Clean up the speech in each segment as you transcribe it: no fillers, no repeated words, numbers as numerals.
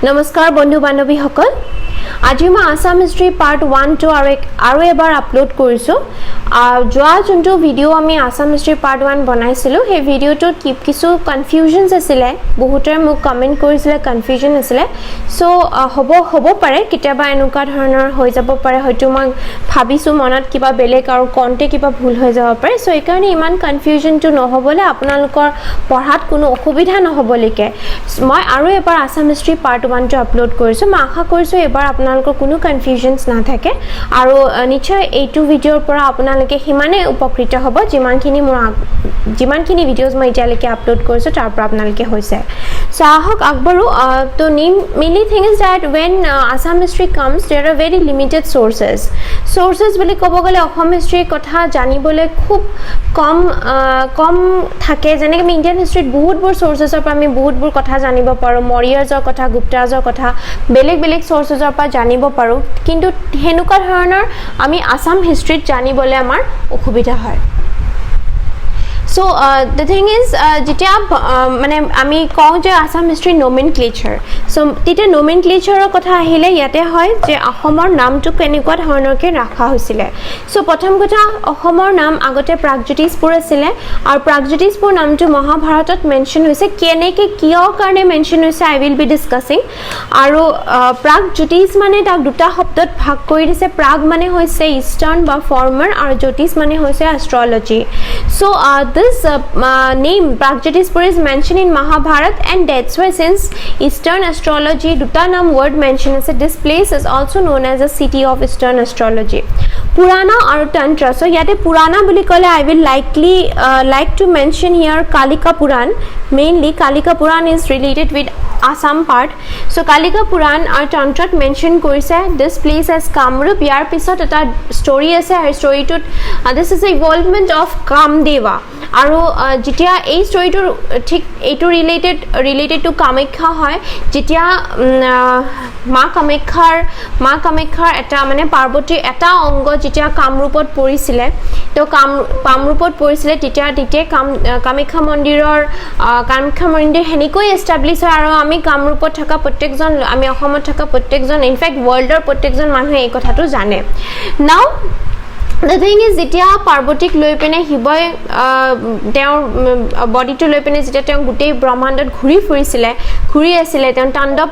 নমস্কাৰ বন্ধু বান্ধৱী সকল আজি মই আসাম হিষ্ট্ৰী পাৰ্ট 1 2 আৰু এবাৰ আপলোড কৰিছো যোৱা যোনটো ভিডিও আমি আসাম হিষ্ট্ৰী পাৰ্ট 1 বনাইছিলো সেই ভিডিওটোত কিছু কনফিউজনছ আছিল বহুতৰে মোক কমেন্ট কৰিছিল কনফিউজন আছিল সো হ'ব পাৰে কিতাবা এনেকুৱা ধৰণৰ হৈ যাব পাৰে হয়তো মই ভাবিছো মনত কিবা বেলেগ আৰু কন্টে কিবা ভুল হৈ যাব পাৰে সো এই কাৰণে ইমান কনফিউজনটো নহবলে আপোনালোকৰ পঢ়াত কোনো অসুবিধা নহবলৈকে মই আৰু এবাৰ আসাম হিষ্ট্ৰী পাৰ্ট 1 টো আপলোড কৰিছো মই আশা কৰিছো এবাৰ আপোনালোকৰ কোনো কনফিউজনছ না থাকে আৰু নিশ্চয় এইটো ভিডিওৰ পৰা আপোনালোকে হিমানে উপকৃত হ'ব যিমানখিনি ভিডিওজ মই এতিয়ালৈকে আপলোড কৰিছো তাৰ পৰা আপোনালোকে হৈছে সো আহক আগবাৰো তো mainly thing is that when Assam history comes there are very limited sources বুলি ক'ব গলে অসম হিষ্ট্ৰীৰ কথা জানিবলৈ খুব কম থাকে যেনেকৈ ইণ্ডিয়ান হিষ্ট্ৰীত বহুতবোৰ সোৰ্সেছৰ পৰা আমি বহুতবোৰ কথা জানিব পাৰো মৰিয়াজৰ কথা গুপ্তাজৰ কথা বেলেগ সোৰ্সেছৰ পৰা জানিব পাৰো কিন্তু হেনুকা ধৰণৰ আমি আসাম হিষ্ট্ৰীত জানিবলৈ আমাৰ অসুবিধা হয় So the thing is যেতিয়া মানে আমি কওঁ যে আসাম হিষ্ট্ৰী নোমেনক্লেচাৰ সো তেতিয়া নোমেনক্লেচাৰৰ কথা আহিলে ইয়াতে হয় যে অসমৰ নামটো কেনেকুৱা ধৰণৰকে ৰাখা হৈছিল সো প্ৰথম কথা অসমৰ নাম আগতে প্ৰাগজ্যোতিষপুৰ আছিল আৰু প্ৰাগজ্যোতিষপুৰ নামটো মহাভাৰতত মেনশন হৈছে কেনেকৈ কিয় কাৰণে মেনশন হৈছে আই উইল বি ডিসকাসিং আৰু প্ৰাগজ্যোতিষ মানে তাক দুটা শব্দত ভাগ কৰি দিছে প্ৰাগ মানে হৈছে ইষ্টাৰ্ণ বা ফৰ্মাৰ আৰু জ্যোতিষ মানে হৈছে astrology so this name Pragjyotispur is mentioned in Mahabharata and that's why since Eastern astrology duta naam word mentioned as this place is also known as a city of Eastern astrology Purana or Tantra so yate Purana boli kole I will like to mention here Kalika Puran mainly Kalika Puran is related with Assam part so Kalika Puran or Tantra mention korise this place as Kamrup yar pisot eta story ase her story to this is the involvement of Kamdeva আৰু যেতিয়া এই ষ্টৰীটো ঠিক এইটো related to Kamakhya হয় যেতিয়া মা কামাখ্যাৰ এটা মানে পাৰ্বতীৰ এটা অংগ যেতিয়া কামৰূপত পৰিছিল তো কামৰূপত পৰিছিল তেতিয়া কামাখ্যা মন্দিৰ হেনিকৈ এষ্টাব্লিছ হয় আৰু আমি কামৰূপত থকা প্ৰত্যেকজন আমি অসমত থকা প্ৰত্যেকজন ইনফেক্ট ৱৰ্ল্ডৰ প্ৰত্যেকজন মানুহে এই কথাটো জানে নাও The thing is যেতিয়া পাৰ্বতীক লৈ পিনে শিৱই তেওঁৰ বডিটো লৈ পিনে যেতিয়া তেওঁ গোটেই ব্ৰহ্মাণ্ডত ঘূৰি আছিল তেওঁ তাণ্ডৱ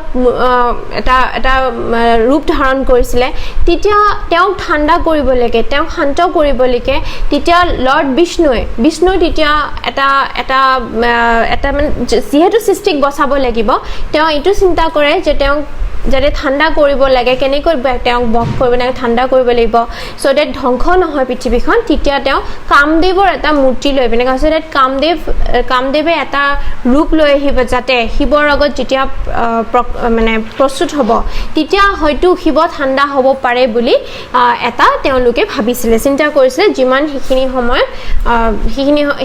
এটা ৰূপ ধাৰণ কৰিছিল তেতিয়া তেওঁক ঠাণ্ডা কৰিব লাগে তেওঁক শান্ত কৰিব লাগে তেতিয়া লৰ্ড বিষ্ণু তেতিয়া এটা মানে যিহেতু সৃষ্টিক বচাব লাগিব তেওঁ এইটো চিন্তা কৰে যে তেওঁক যাতে ঠাণ্ডা কৰিব লাগে কেনেকৈ তেওঁক বখ কৰিব লাগে ঠাণ্ডা কৰিব লাগিব সো দ্যাট ধ্বংস নহয় পৃথিৱীখন তেতিয়া তেওঁ কামদেৱৰ এটা মূৰ্তি লৈ পিনে কৈছে দ্যাট কামদেৱে এটা ৰূপ লৈ আহিব যাতে শিৱৰ আগত যেতিয়া মানে প্ৰস্তুত হ'ব তেতিয়া হয়তো শিৱ ঠাণ্ডা হ'ব পাৰে বুলি এটা তেওঁলোকে ভাবিছিল চিন্তা কৰিছিল যিমান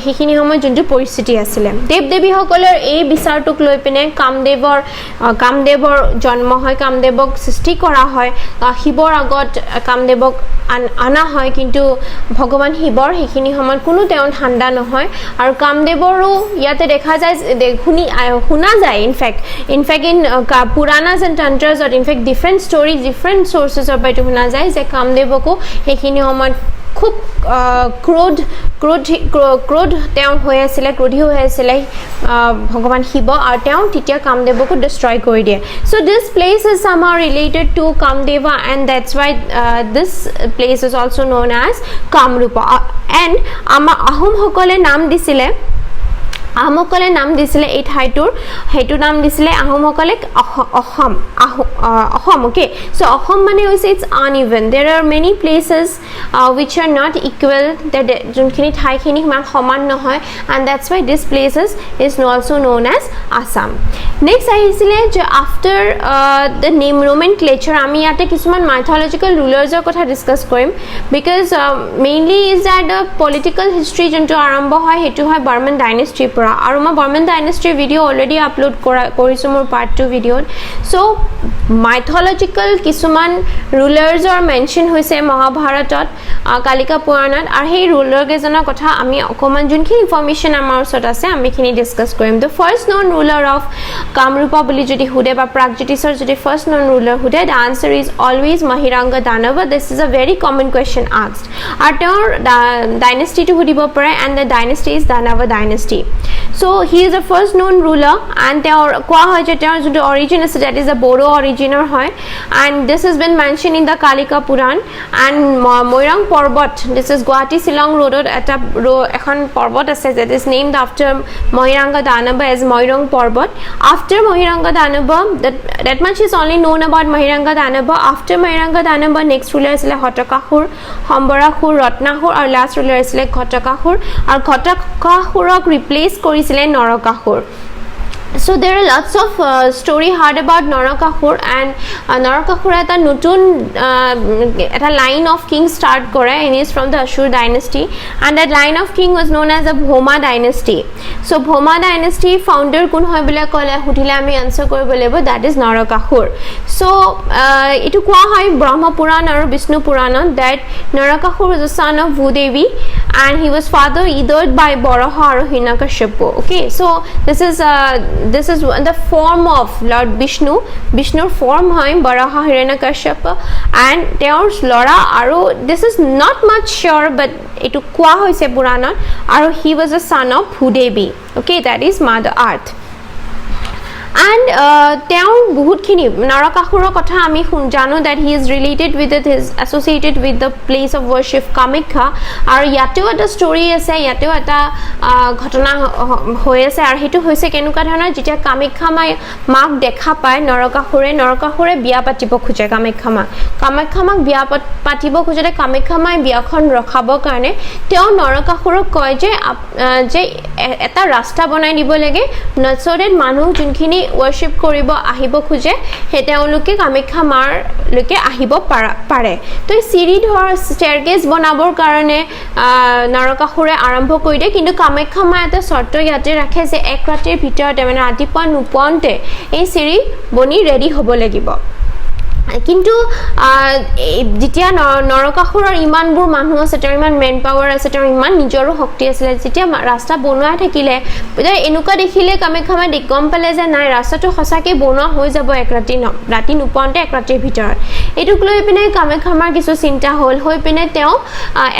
সেইখিনি সময় যোনটো পৰিস্থিতি আছিল দেৱদেৱীসকলৰ এই বিচাৰটোক লৈ পিনে কামদেৱৰ জন্ম হয় কামদেৱক সৃষ্টি কৰা হয় শিৱৰ আগত কামদেৱক আনা হয় কিন্তু ভগৱান শিৱৰ সেইখিনি সময়ত কোনো তেওঁ ঠাণ্ডা নহয় আৰু কামদেৱৰো ইয়াতে দেখা যায় শুনা যায় ইনফেক্ট ইন পুৰাণাজ এণ্ড তন্ত্ৰাজত ইনফেক্ট ডিফাৰেণ্ট ষ্টৰী ডিফাৰেণ্ট সোৰ্সেছৰ পৰা শুনা যায় যে কামদেৱকো সেইখিনি সময়ত খুব ক্ৰোধ তেওঁ হৈ আছিল ক্ৰোধী হৈ আছিল ভগৱান শিৱ আৰু তেওঁ তেতিয়া কামদেৱকো ডিষ্ট্ৰয় কৰি দিয়ে so this place is somehow related to Kamdeva and that's why this place is also known as Kamrupa and আমাৰ আহোম সকলে নাম দিছিলে এই ঠাইটোৰ হেতু নাম দিছিলে আহোমসকলে অসম okay so অসম মানে হৈছে it's uneven there are many places which are not equal that যোনখিনি ঠাইখিনি ইমান সমান নহয় and that's why this places is also known as Assam next আহিছিলে যে after the name nomenclature আমি ইয়াতে কিছুমান mythological rulersৰ কথা ডিসকাস কৰিম because mainly is that the political history যোনটো আৰম্ভ হয় হেতু হয় বাৰ্মান ডাইনেষ্টিৰ পৰা কৰা আৰু মই বৰ্মন ডাইনেষ্টিৰ ভিডিঅ' অলৰেডি আপলোড কৰিছোঁ মোৰ পাৰ্ট 2 ভিডিঅ'ত সো মাইথলজিক্যাল কিছুমান ৰুলাৰ্ছৰ মেনশ্যন হৈছে মহাভাৰতত কালিকা পুৰাণত আৰু সেই ৰুলাৰ কেইজনৰ কথা আমি অকমান যোনখিনি ইনফৰমেশ্যন আমাৰ ওচৰত আছে আমি খিনি ডিসকাস কৰিম the first non ruler of Kamarupa বুলি যদি হুদে বা প্ৰাগজ্যোতিষৰ যদি ফাৰ্ষ্ট নন ৰুলাৰ হুদে the answer is always Mahiranga Danava this is a very common question asked আৰু তেওঁৰ ডাইনেষ্টিটো হুদিব পাৰে and the dynasty is Danava dynasty so he is the first non ruler and তেওঁৰ কোৱা হয় যে তেওঁৰ যোনটো অৰিজিন আছে দ্যাট ইজ আ বড়ো অৰিজিনৰ হয় and this is been mention in the Kalika Purana and Mairang Parbat this is Guwahati Shillong ৰোডত এটা এখন পৰ্বত আছে that is named after Mohiranga Danava as Moirang Parbat. After Mohiranga Danava, that much is only known about Mohiranga Danava. After Mohiranga Danava, next ruler is like Hotakahur, Hombarahur, Ratnahur, or last ruler is like Hotakahur. Or Hotakahurok replaced Korisile Norakahur. So there are lots of story heard about Narakahur and Narakahur eta nutun eta line of king start kore and is from the Ashur dynasty and that line of king was known as the Bhoma dynasty. So Bhoma dynasty founder kun hoy bole kole hudile ami answer koribo lebo that is Narakahur. So etu kwa hoy Brahma Puran aru Vishnu Puran that Narakahur was the son of Bhudevi and he was father either by Baraha or Hiranyakashipu. Okay, so this is the form of Lord Vishnu. Vishnu's form hoy Baraha Hiranyakashipu and there's Lora aru this is not much sure but etu kwa hoise Puranot aru he was a son of Bhudevi. Okay, that is Mother Earth. And তেওঁৰ বহুতখিনি নৰকাসুৰৰ কথা আমি জানো that he is related with it is associated with the place of worship Kamakya আৰু ইয়াতেও এটা story আছে ইয়াতেও এটা ঘটনা হৈ আছে আৰু হেতু হৈছে কেনেকুৱা ধৰণৰ যেতিয়া কামাখ্যা মাক দেখা পায় নৰকাসুৰে বিয়া পাতিব খোজে কামাখ্যা মাক বিয়া পাতিব খোজে কামাখ্যা মাই বিয়াখন ৰখাবৰ কাৰণে তেওঁ নৰকাসুৰক কয় যে এটা ৰাস্তা বনাই দিব লাগে নচৰেত মানুহ যোনখিনি worship কৰিব আহিব খোজে হে তেওঁলোকে কামাখ্যা মাৰ লকে আহিব পাৰে তো চিৰি ধৰ ষ্টেয়াৰকেজ বনাবৰ কাৰণে নৰকাসুৰে আৰম্ভ কৰি দিয়ে কিন্তু কামাখ্যা মা এটা চৰ্ত ইয়াতে ৰাখে যে এক ৰাতিৰ ভিতৰতে মানে ৰাতিপুৱা নুপুৱাতে এই চিৰি বনি ৰেডি হ'ব লাগিব কিন্তু যেতিয়া নৰকাসুৰৰ ইমানবোৰ মানুহ আছে তেওঁৰ ইমান মেন পাৱাৰ আছে তেওঁৰ ইমান নিজৰো শক্তি আছে যেতিয়া ৰাস্তা বনোৱা থাকিলে এনেকুৱা দেখিলে কামাখ্যা মাই গম পালে যে নাই ৰাস্তাটো সঁচাকে বনোৱা হৈ যাব এক ৰাতি নুপুৱাতে এক ৰাতিৰ ভিতৰত এটুক লৈ পিনে কামাখ্যা মাৰ কিছু চিন্তা হ'ল হৈ পিনে তেওঁ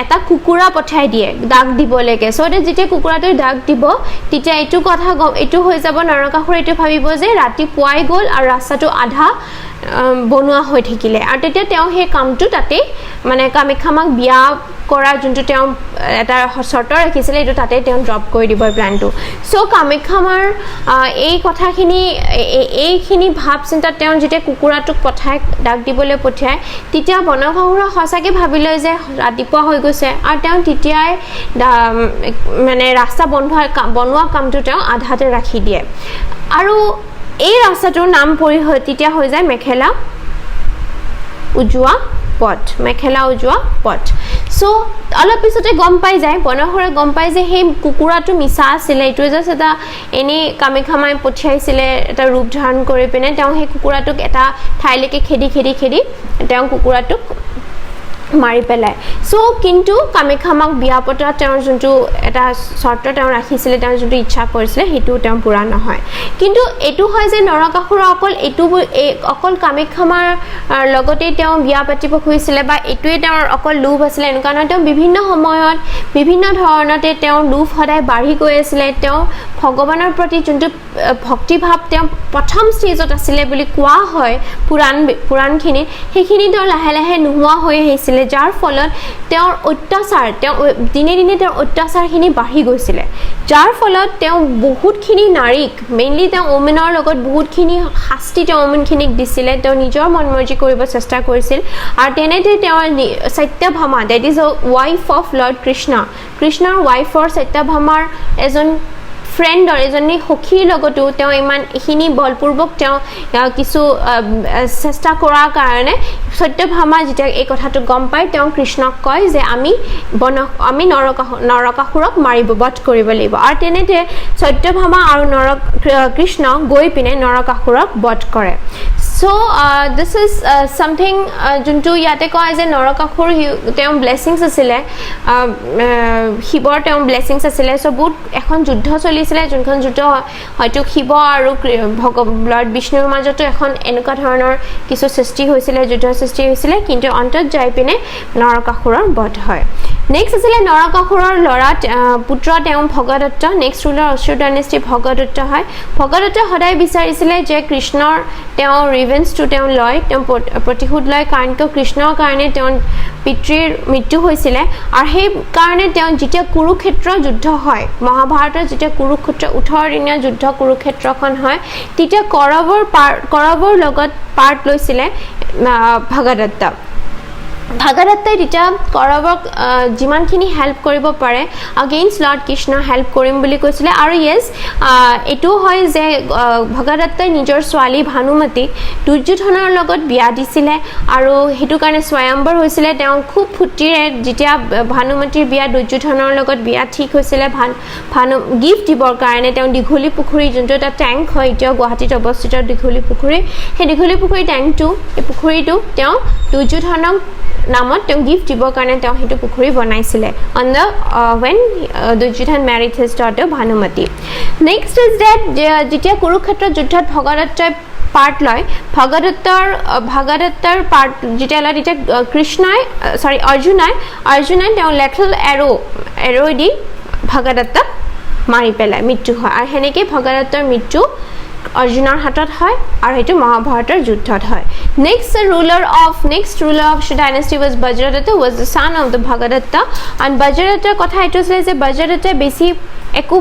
এটা কুকুৰা পঠাই দিয়ে দাগ দিব লাগে সো যেতিয়া কুকুৰাটো দাগ দিব তেতিয়া এটু কথা এটু হৈ যাব নৰকাসুৰ এটু ভাবিব যে ৰাতি পুৱাই গ'ল আৰু ৰাস্তাটো আধা বনোৱা হৈ থাকিলে আৰু তেতিয়া তেওঁ হে কামটো তাতে মানে কামাখ্যা মাক বিয়া কৰা যোনটো তেওঁ এটা শৰ্ত ৰাখিছিল এটো তাতে তেওঁ ড্ৰপ কৰি দিব প্ল্যানটো সো কামাখ্যা মাৰ এই কথাখিনি এইখিনি ভাব চিন্তা তেওঁ যেতিয়া কুকুৰাটোক পঠাই ডাক দিবলৈ পঠায় তেতিয়া বনকাসুৰে সঁচাকে ভাবিলে যে ৰাতিপুৱা হৈ গৈছে আৰু তেওঁ তেতিয়াই মানে ৰাস্তা বনোৱা কামটো তেওঁ আধাতে ৰাখি দিয়ে আৰু এই ৰাস্তাটোৰ নাম তেতিয়া হৈ যায় মেখেলা উজোৱা পথ সো অলপ পিছতে গম পাই যায় বনকাসুৰে গম পাই যে সেই কুকুৰাটো মিছা আছিল এটো জাস্ট এটা এনে কামাখ্যা মাই পঠিয়াইছিলে এটা ৰূপ ধাৰণ কৰি পিনে তেওঁ সেই কুকুৰাটোক এটা ঠাইলৈকে খেদি তেওঁ কুকুৰাটোক মাৰি পেলাই সো কিন্তু কামাখ্যা মাক বিয়া পতা তেওঁৰ যোনটো এটা শৰ্ত তেওঁ ৰাখিছিলে তেওঁৰ যোনটো ইচ্ছা কৰিছিলে হেতু তেওঁ পুৰা নহয় কিন্তু এটো হয় যে নৰকাসুৰ অকল কামাখ্যা মাৰ লগতে তেওঁ বিয়া পাতিব খুজিছিলে বা এটোৱে তেওঁৰ অকল লোভ আছিল এনকা নহয় তেওঁ বিভিন্ন সময়ত বিভিন্ন ধৰণতে তেওঁ লোভ সদায় বাঢ়ি গৈ আছিল তেওঁ ভগৱানৰ প্ৰতি যোনটো ভক্তি ভাৱ তেওঁ প্ৰথম ষ্টেজত আছিল বুলি কোৱা হয় পুৰাণখিনি সেইখিনি তেওঁ লাহে লাহে নোহোৱা হৈ আহিছিল যাৰ ফলত তেওঁৰ অত্যাচাৰ তেওঁ দিনে দিনে তেওঁৰ অত্যাচাৰখিনি বাঢ়ি গৈছিল যাৰ ফলত তেওঁ বহুতখিনি নাৰীক মেইনলি তেওঁ ওমেনৰ লগত বহুতখিনি শাস্তি তেওঁ ওমেনখিনিক দিছিল তেওঁ নিজৰ মনমৰ্জি কৰিব চেষ্টা কৰিছিল আৰু তেনেতে তেওঁ Satyabhama that is a wife of lord কৃষ্ণৰ ওয়াইফৰ সত্যভামাৰ এজন ফ্ৰেণ্ডৰ এজনী সখীৰ লগতো তেওঁ ইমান এখিনি বলপূৰ্বক তেওঁ কিছু চেষ্টা কৰাৰ কাৰণে সত্যভামা যেতিয়া এই কথাটো গম পায় তেওঁ কৃষ্ণক কয় যে আমি নৰকাসুৰক মাৰিব বধ কৰিব লাগিব আৰু তেনেতে সত্যভামা আৰু কৃষ্ণ গৈ পিনে নৰকাসুৰক বধ কৰে So this is something juntu yate koi je Narakakhur teom blessings asile Hibor teom blessings asile so বহুত এখন যুদ্ধ চলিছিলে যোনখন যুদ্ধ হয়তো শিৱ আৰু লৰ্ড বিষ্ণুৰ মাজতো এখন এনেকুৱা ধৰণৰ কিছু সৃষ্টি হৈছিলে যুদ্ধ সৃষ্টি হৈছিলে কিন্তু অন্তত যাই পিনে নৰকাসুৰৰ বধ হয় নেক্সট আছিল নৰকাসুৰৰ লৰা পুত্ৰ তেওঁ ভগদত্ত নেক্সট ৰুলাৰ অসুৰ ডাইনেষ্টি ভগদত্ত হয় ভগদত্ত সদায় বিচাৰিছিলে যে কৃষ্ণৰ তেওঁ ৰিভেঞ্জ টু তেওঁ লয় তেওঁ প্ৰতিশোধ লয় কাৰণ কৃষ্ণৰ কাৰণে তেওঁ পিতৃৰ মৃত্যু হৈছিলে আৰু সেই কাৰণে তেওঁ যেতিয়া কুৰুক্ষেত্ৰ যুদ্ধ হয় মহাভাৰতৰ যেতিয়া কুৰুক্ষেত্ৰ 18 দিনীয়া যুদ্ধ কুৰুক্ষেত্ৰখন হয় তেতিয়া কৰৱৰ লগত পাৰ্ট লৈছিলে ভগদত্ত ভগদত্তই তেতিয়া কৰৱক যিমানখিনি হেল্প কৰিব পাৰে अगेंस्ट লৰ্ড কৃষ্ণ হেল্প কৰিম বুলি কৈছিলে আৰু ইয়েস এটো হয় যে ভগদত্তই নিজৰ ছোৱালী ভানুমতীক দুৰ্যোধনৰ লগত বিয়া দিছিলে আৰু হেতু কাৰণে স্বয়ম্বৰ হৈছিলে তেওঁ খুব ফুটিৰে যেতিয়া ভানুমতীৰ বিয়া দুৰ্যোধনৰ লগত বিয়া ঠিক হৈছিলে ভানু গিফ্ট দিবৰ কাৰণে তেওঁ দিঘলি পুখুৰী যোনটো এটা ট্যাঙ্ক হয় এতিয়া গুৱাহাটীত অৱস্থিত দিঘলি পুখুৰী সেই দিঘলি পুখুৰী ট্যাঙ্কটো এই পুখুৰীটো তেওঁ দুৰ্যোধনক নামত তেওঁ গিফ্ট দিবৰ কাৰণে তেওঁ হেতু পুখুৰী বনাইছিলে on the when Duryodhan married his daughter Bhanumati next is that যেতিয়া কুৰুক্ষেত্ৰ যুদ্ধত ভগদত্তই পাৰ্ট লয় ভগদত্তৰ পাৰ্ট যেতিয়া লয় তেতিয়া কৃষ্ণই অৰ্জুনই তেওঁ লেথল এৰো দি ভগদত্তক মাৰি পেলাই মৃত্যু হয় আৰু হেনেকে ভগদত্তৰ মৃত্যু অৰ্জুনৰ হাতত হয় আৰু হেতু মহাভাৰতৰ যুদ্ধত হয় next ruler of dynasty was Bajradatta was the son of the Bhagadatta and Bajradatta কথা এটো আছে যে Bajradatta বেছি একো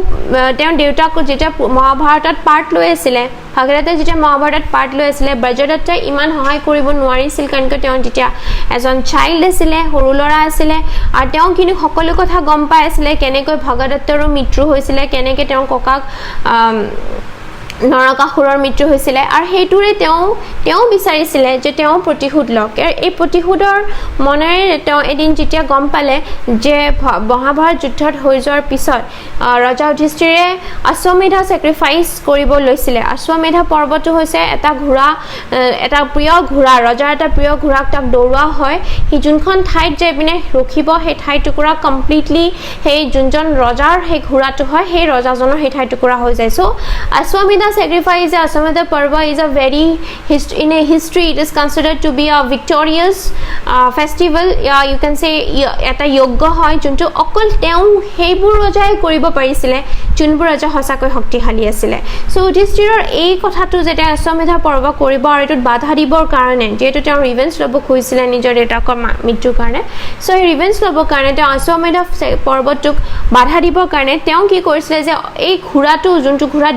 তেওঁ দেউতাক যেতিয়া মহাভাৰতত পাৰ্ট লৈ আছিল ভগদত্ত যেতিয়া মহাভাৰতত পাৰ্ট লৈ আছিল Bajradatta ইমান সহায় কৰিব নোৱাৰিছিল কাৰণ তেওঁ যেতিয়া এজন চাইল্ড আছিল সৰু লৰা আছিল আৰু তেওঁ কিনি সকলো কথা গম পাই আছিল কেনেকৈ ভগদত্তৰো মৃত্যু হৈছিল কেনেকৈ তেওঁ ককাক নৰকাসুৰৰ মৃত্যু হৈছিল আৰু হেতুৰে তেওঁ বিচাৰিছিল যে তেওঁ প্ৰতিশোধ লওক এই প্ৰতিশোধৰ মনেৰে তেওঁ এদিন যেতিয়া গম পালে যে মহাভাৰত যুদ্ধত হৈ যোৱাৰ পিছত ৰজা যুধিষ্ঠিৰে অশ্বমেধা স্যাক্ৰিফাইস কৰিব লৈছিল অশ্বমেধা পৰ্বটো হৈছে এটা ঘোঁৰা এটা প্ৰিয় ঘোঁৰা ৰজাৰ এটা প্ৰিয় ঘোঁৰাক তাক দৌৰোৱা হয় হি যোনখন ঠাইত যাই পিনে ৰখিব সেই ঠাই টুকুৰা কমপ্লিটলি সেই যোনজন ৰজাৰ সেই ঘোঁৰাটো হয় সেই ৰজাজনৰ সেই ঠাই টুকুৰা হৈ যায় so অশ্বমেধা sacrifice Ashwamedha Parva is a very in a history it is considered to be a victorious festival you can say eta yogya hoy juntu okol teu heibur rajai koribo parisile junbur raja hosakai shaktiশালী asile so Yudhishthiror ei kotha tu jeta Ashwamedha Parva koribo aru etut badha dibor karone jetu teu revenge lobo khoisile nijor etakor mittu karone so ei revenge lobo karone teu Ashwamedha Parva tuk badha dibor karone teu ki korisile je ei khura tu juntu khura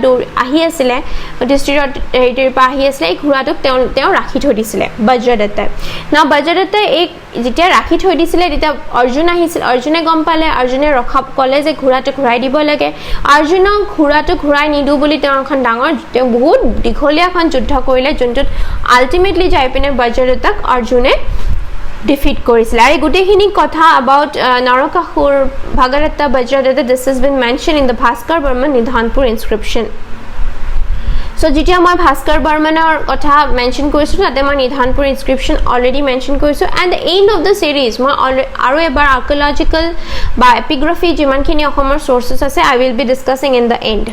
ahi asile Yudhishthiror হেৰিৰ পৰা আহি আছিল এই ঘোঁৰাটোক তেওঁ ৰাখি থৈ দিছিল বজ্ৰদত্তই না বজ্ৰদত্তই এক যেতিয়া ৰাখি থৈ দিছিল তেতিয়া অৰ্জুন আহিছিল অৰ্জুনে গম পালে অৰ্জুনে ৰখাব কলে যে ঘোঁৰাটো ঘূৰাই দিব লাগে অৰ্জুনক ঘোঁৰাটো ঘূৰাই নিদু বুলি তেওঁ এখন ডাঙৰ তেওঁ বহুত দীঘলীয়াখন যুদ্ধ কৰিলে যোনটোত আল্টিমেটলি যাই পিনে বজ্ৰদত্তক অৰ্জুনে defeat কৰিছিল আৰু গুটেখিনি কথা about Narakasur Bhagadatta Bajradatta this has been mentioned in the Bhaskar Burman Nidhanpur inscription So যেতিয়া মই ভাস্কৰ বৰ্মনৰ কথা মেনশন কৰিছো তাতে মই নিধানপুৰ ইনস্ক্ৰিপশন অলৰেডি মেনশন কৰিছো and the end of the series মই আৰু এবাৰ আৰ্কিওলজিক্যাল বা এপিগ্ৰাফি যিমানখিনি অসমৰ সোৰ্সেস আছে I will be discussing in the end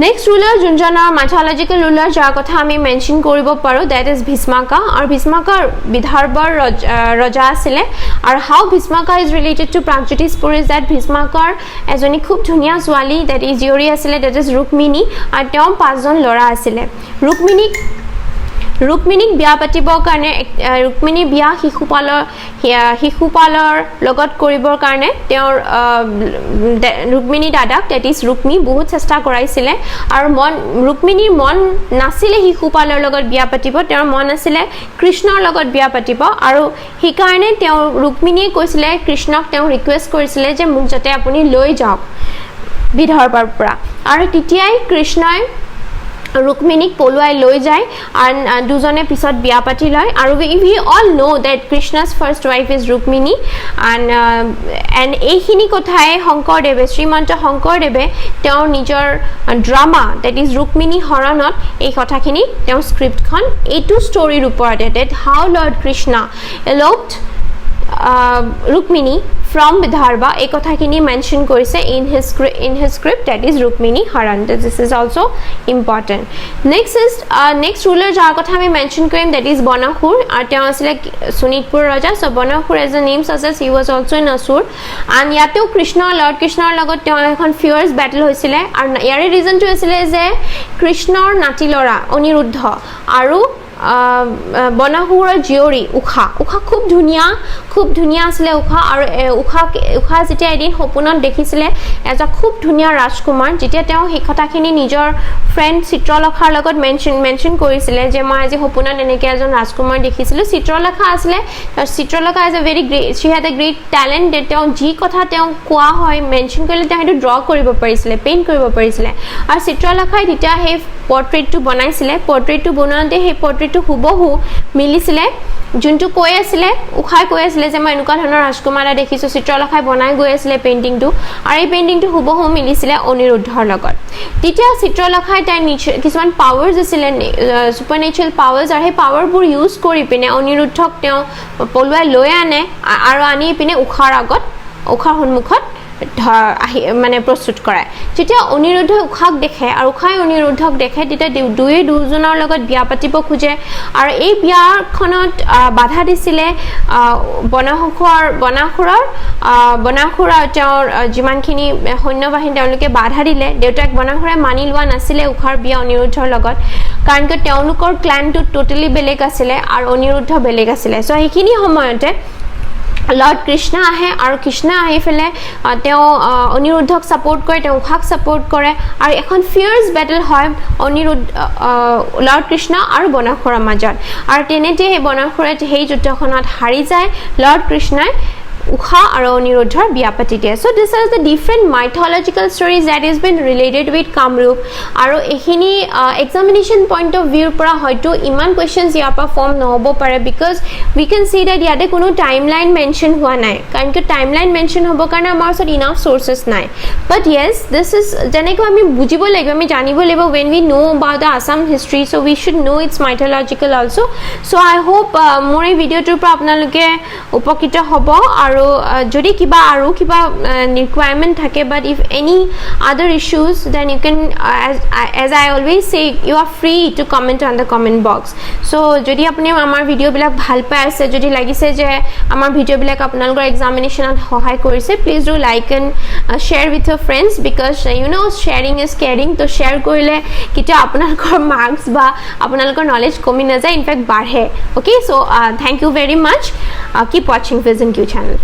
Next ruler junjana mythological ruler jar kotha ami mention koribo paro that is Bhismaka or Bhismaka Vidarbhar raja asile or how Bhismaka is related to Pragjyotishpur is that Bhismaka ezoni khub dhuniya swali that is Yori asile that is Rukmini আর তেওঁ পাঁচজন লৰা asile Rukminik বিয়া পাতিবৰ কাৰণে Rukmini বিয়া শিশুপালৰ লগত কৰিবৰ কাৰণে তেওঁৰ Rukmini দাদাক that is Rukmi বহুত চেষ্টা কৰাইছিলে আৰু Rukminiৰ মন নাছিলে শিশুপালৰ লগত বিয়া পাতিব তেওঁৰ মন আছিল কৃষ্ণৰ লগত বিয়া পাতিব আৰু হি কাৰণে তেওঁ Rukminiয়ে কৈছিলে কৃষ্ণক তেওঁ ৰিকুৱেষ্ট কৰিছিলে যে মোক যাতে আপুনি লৈ যাওক বিদৰ্ভৰ পৰা আৰু তেতিয়াই কৃষ্ণই ৰুক্মিণীক পলুৱাই লৈ যায় আৰু দুজনে পিছত বিয়া পাতি লয় আৰু we all know that Krishna's first wife is Rukmini and এইখিনি কথাই শংকৰদেৱে শ্ৰীমন্ত শংকৰদেৱে তেওঁৰ নিজৰ ড্ৰামা that is ৰুক্মিণী হৰণত এই কথাখিনি তেওঁৰ স্ক্ৰিপ্টখন এইটো ষ্টৰীৰ ওপৰতে that how Lord Krishna eloped Rukmini from Vidarbha এই কথাখিনি মেনশন কৰিছে in his script that is Rukmini Haran. This is also important. Next ruler যাৰ কথা আমি মেনশন কৰিম that is Banahur আৰু তেওঁ আছিল Sunitpur Raja. So Banahur as a name suggests he was also in Asur and ইয়াতেও Lord Krishnaৰ লগত তেওঁ এখন fierce battle হৈছিলে আৰু ইয়াৰে ৰিজনটো আছিল যে কৃষ্ণৰ নাতি লৰা অনিৰুদ্ধ আৰু বনাহুৰৰ জিয়ৰী উষা খুব ধুনীয়া আছিলে উষা আৰু উষা যেতিয়া এদিন সপোনত দেখিছিলে এজন খুব ধুনীয়া ৰাজকুমাৰ যেতিয়া তেওঁ সেই কথাখিনি নিজৰ ফ্ৰেণ্ড চিত্ৰলেখাৰ লগত মেনশন কৰিছিলে যে মই আজি সপোনত এনেকৈ এজন ৰাজকুমাৰ দেখিছিলোঁ চিত্ৰলেখা আছিলে Chitralekha is a very great Shi head A great talent তেওঁ যি কথা তেওঁ কোৱা হয় মেনশন কৰিলে তেওঁ সেইটো ড্ৰ কৰিব পাৰিছিলে পেইণ্ট কৰিব পাৰিছিলে আৰু চিত্ৰলেখাই তেতিয়া সেই পৰ্ট্ৰেটটো বনাইছিলে পৰ্ট্ৰেটটো বনাওঁতে সেই পৰ্ট্ৰেটটো হুবহু মিলিছিলে যোনটো কৈ আছিলে উখাই কৈ আছিলে যে মই এনেকুৱা ধৰণৰ ৰাজকুমাৰ দেখিছোঁ চিত্ৰলেখাই বনাই গৈ আছিলে পেইণ্টিংটো আৰু এই পেইণ্টিংটো হুবহু মিলিছিলে অনিৰুদ্ধৰ লগত তেতিয়া চিত্ৰলেখাই তাই কিছুমান পাৱাৰ্ছ আছিলে ছুপাৰনেচাৰেল পাৱাৰ্ছ আৰু সেই পাৱাৰবোৰ ইউজ কৰি পিনে অনিৰুদ্ধক তেওঁ পলুৱাই লৈ আনে আৰু আনি পিনে উখাৰ সন্মুখত মানে প্ৰস্তুত কৰায় যেতিয়া অনিৰুদ্ধই উষাক দেখে আৰু উষাই অনিৰুদ্ধক দেখে তেতিয়া দুজনৰ লগত বিয়া পাতিব খোজে আৰু এই বিয়াখনত বাধা দিছিলে বনাসুৰৰ তেওঁৰ যিমানখিনি সৈন্যবাহিনী তেওঁলোকে বাধা দিলে দেউতাক বনাসুৰে মানি লোৱা নাছিলে উষাৰ বিয়া অনিৰুদ্ধৰ লগত কাৰণ কি তেওঁলোকৰ ক্লানটো টোটেলি বেলেগ আছিলে আৰু অনিৰুদ্ধ বেলেগ আছিলে চ' সেইখিনি সময়তে লৰ্ড কৃষ্ণ আহে আৰু কৃষ্ণ আহি ফেলে তেওঁ অনিৰুদ্ধক সাপোৰ্ট কৰে তেওঁ উষাক সাপোৰ্ট কৰে আৰু এখন ফিয়াৰ্স বেটল হয় লৰ্ড কৃষ্ণ আৰু বনাসুৰৰ মাজত আৰু তেনেতে সেই বনাসুৰে সেই যুদ্ধখনত হাৰি যায় লৰ্ড কৃষ্ণই উষা আৰু অনিৰুদ্ধৰ বিয়া পাতি দিয়ে so this is the different mythological stories that has been related with Kamrup আৰু এখিনি examination point of view পৰা হয়তো ইমান questions ইয়াৰ পৰা ফৰ্ম নহব পাৰে because we can see that ইয়াতে কোনো timeline mention হোৱা নাই কাৰণ কি timeline mention হ'ব কাৰণে আমাৰ ওচৰত enough sources নাই but yes this is যেনেকৈ আমি বুজিব লাগিব আমি জানিব লাগিব when we know about the Assam history so we should know its mythological also so I hope মোৰ এই ভিডিওটোৰ পৰা আপোনালোকে উপকৃত হ'ব আৰু যদি কিবা requirement থাকে but if any other issues then you can as I always say you are free to comment on the comment box so যদি আপুনি আমাৰ ভিডিও বিলাক ভাল পাই আছে যদি লাগিছে যে আমাৰ ভিডিও বিলাক আপোনালোকৰ এক্সামিনেশনত সহায় কৰিছে please do like and share with your friends because you know sharing is caring to share কৰিলে কিটা আপোনালোকৰ marks বা আপোনালোকৰ knowledge কমি না যায় in fact বাঢ়ে okay so thank you very much keep watching Vision Q channel